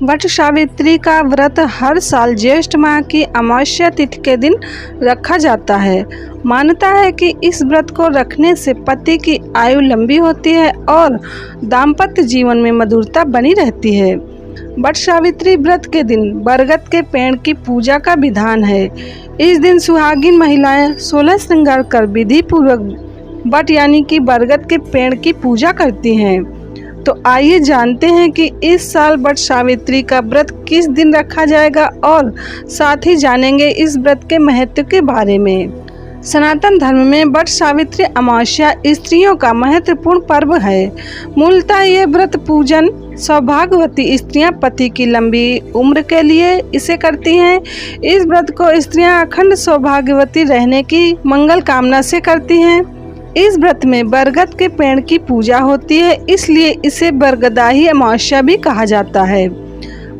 वट सावित्री का व्रत हर साल ज्येष्ठ माह की अमावस्या तिथि के दिन रखा जाता है। मान्यता है कि इस व्रत को रखने से पति की आयु लंबी होती है और दाम्पत्य जीवन में मधुरता बनी रहती है। वट सावित्री व्रत के दिन बरगद के पेड़ की पूजा का विधान है। इस दिन सुहागिन महिलाएं 16 श्रृंगार कर विधि पूर्वक वट यानी कि बरगद के पेड़ की पूजा करती हैं। तो आइए जानते हैं कि इस साल वट सावित्री का व्रत किस दिन रखा जाएगा और साथ ही जानेंगे इस व्रत के महत्व के बारे में। सनातन धर्म में वट सावित्री अमावस्या स्त्रियों का महत्वपूर्ण पर्व है। मूलतः ये व्रत पूजन सौभाग्यवती स्त्रियां पति की लंबी उम्र के लिए इसे करती हैं। इस व्रत को स्त्रियां अखंड सौभाग्यवती रहने की मंगल कामना से करती हैं। इस व्रत में बरगद के पेड़ की पूजा होती है, इसलिए इसे बरगदाही अमावस्या भी कहा जाता है।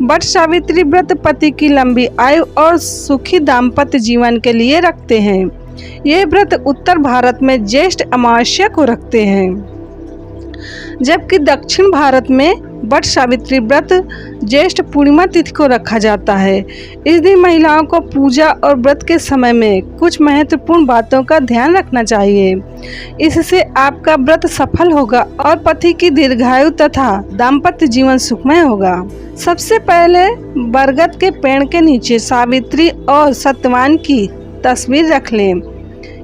वट सावित्री व्रत पति की लंबी आयु और सुखी दाम्पत्य जीवन के लिए रखते हैं। ये व्रत उत्तर भारत में ज्येष्ठ अमावस्या को रखते हैं, जबकि दक्षिण भारत में वट सावित्री व्रत ज्येष्ठ पूर्णिमा तिथि को रखा जाता है। इस दिन महिलाओं को पूजा और व्रत के समय में कुछ महत्वपूर्ण बातों का ध्यान रखना चाहिए। इससे आपका व्रत सफल होगा और पति की दीर्घायु तथा दाम्पत्य जीवन सुखमय होगा। सबसे पहले बरगद के पेड़ के नीचे सावित्री और सत्यवान की तस्वीर रख लें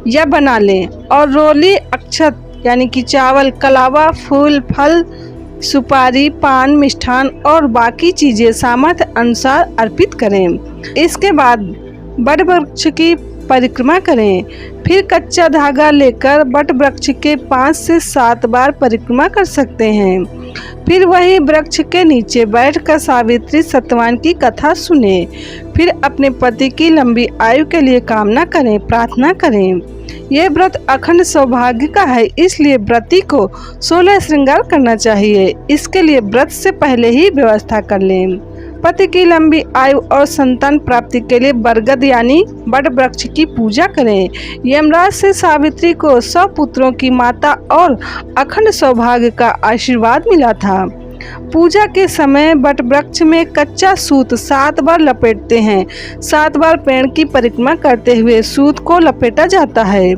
या बना लें और रोली अक्षत यानी कि चावल, कलावा, फूल, फल, सुपारी, पान, मिष्ठान और बाकी चीजें सामर्थ्य अनुसार अर्पित करें। इसके बाद वट वृक्ष की परिक्रमा करें। फिर कच्चा धागा लेकर वट वृक्ष के 5 से 7 बार परिक्रमा कर सकते हैं। फिर वही वृक्ष के नीचे बैठकर सावित्री सत्यवान की कथा सुने। फिर अपने पति की लंबी आयु के लिए कामना करें, प्रार्थना करें। यह व्रत अखंड सौभाग्य का है, इसलिए व्रती को 16 श्रृंगार करना चाहिए। इसके लिए व्रत से पहले ही व्यवस्था कर लें। पति की लंबी आयु और संतान प्राप्ति के लिए बरगद यानी वट वृक्ष की पूजा करें। यमराज से सावित्री को 100 पुत्रों की माता और अखंड सौभाग्य का आशीर्वाद मिला था। पूजा के समय वट वृक्ष में कच्चा सूत 7 बार लपेटते हैं। 7 बार पेड़ की परिक्रमा करते हुए सूत को लपेटा जाता है।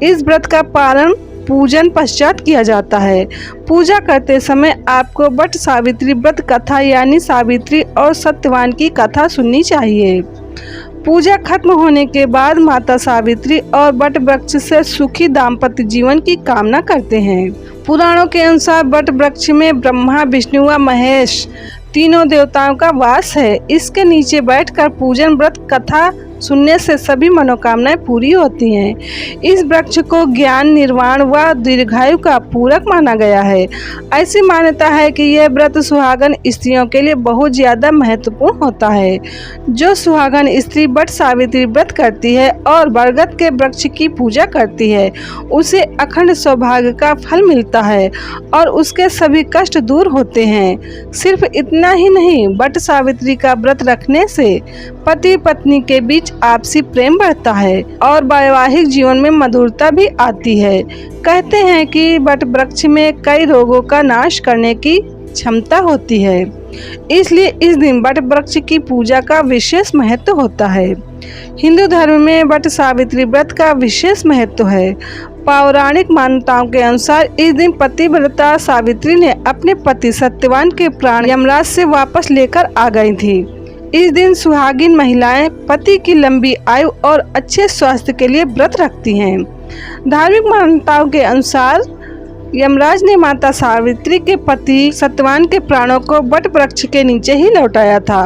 इस व्रत का पालन पूजन पश्चात किया जाता है। पूजा करते समय आपको वट सावित्री व्रत कथा यानी सावित्री और सत्यवान की कथा सुननी चाहिए। पूजा खत्म होने के बाद माता सावित्री और वट वृक्ष से सुखी दाम्पत्य जीवन की कामना करते हैं। पुराणों के अनुसार वट वृक्ष में ब्रह्मा, विष्णु व महेश तीनों देवताओं का वास है। इसके नीचे बैठकर पूजन व्रत कथा सुनने से सभी मनोकामनाएं पूरी होती हैं। इस वृक्ष को ज्ञान, निर्वाण व दीर्घायु का पूरक माना गया है। ऐसी मान्यता है कि यह व्रत सुहागन स्त्रियों के लिए बहुत ज़्यादा महत्वपूर्ण होता है। जो सुहागन स्त्री वट सावित्री व्रत करती है और बरगद के वृक्ष की पूजा करती है, उसे अखंड सौभाग्य का फल मिलता है और उसके सभी कष्ट दूर होते हैं। सिर्फ इतना ही नहीं, वट सावित्री का व्रत रखने से पति पत्नी के बीच आपसी प्रेम बढ़ता है और वैवाहिक जीवन में मधुरता भी आती है। कहते हैं कि वट वृक्ष में कई रोगों का नाश करने की क्षमता होती है, इसलिए इस दिन वट वृक्ष की पूजा का विशेष महत्व होता है। हिंदू धर्म में वट सावित्री व्रत का विशेष महत्व है। पौराणिक मान्यताओं के अनुसार इस दिन पतिव्रता सावित्री ने अपने पति सत्यवान के प्राण यमराज से वापस लेकर आ गई थी। इस दिन सुहागिन महिलाएं पति की लंबी आयु और अच्छे स्वास्थ्य के लिए व्रत रखती हैं। धार्मिक मान्यताओं के अनुसार यमराज ने माता सावित्री के पति सत्यवान के प्राणों को वट वृक्ष के नीचे ही लौटाया था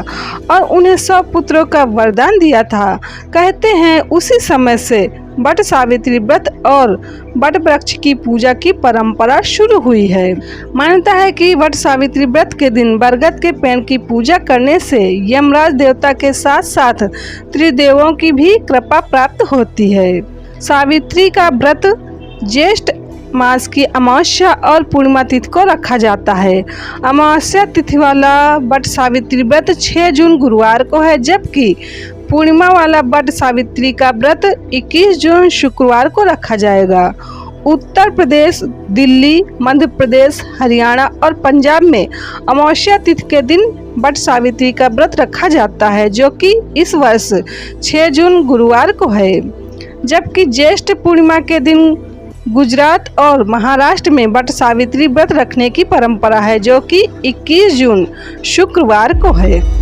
और उन्हें 100 पुत्रों का वरदान दिया था। कहते हैं उसी समय से वट सावित्री व्रत और वट वृक्ष की पूजा की परंपरा शुरू हुई है। मान्यता है कि वट सावित्री व्रत के दिन बरगद के पेड़ की पूजा करने से यमराज देवता के साथ साथ त्रिदेवों की भी कृपा प्राप्त होती है। सावित्री का व्रत ज्येष्ठ मास की अमावस्या और पूर्णिमा तिथि को रखा जाता है। अमावस्या तिथि वाला वट सावित्री व्रत 6 जून गुरुवार को है, जबकि पूर्णिमा वाला वट सावित्री का व्रत 21 जून शुक्रवार को रखा जाएगा। उत्तर प्रदेश, दिल्ली, मध्य प्रदेश, हरियाणा और पंजाब में अमावस्या तिथि के दिन वट सावित्री का व्रत रखा जाता है, जो कि इस वर्ष 6 जून गुरुवार को है। जबकि ज्येष्ठ पूर्णिमा के दिन गुजरात और महाराष्ट्र में वट सावित्री व्रत रखने की परंपरा है, जो कि 21 जून शुक्रवार को है।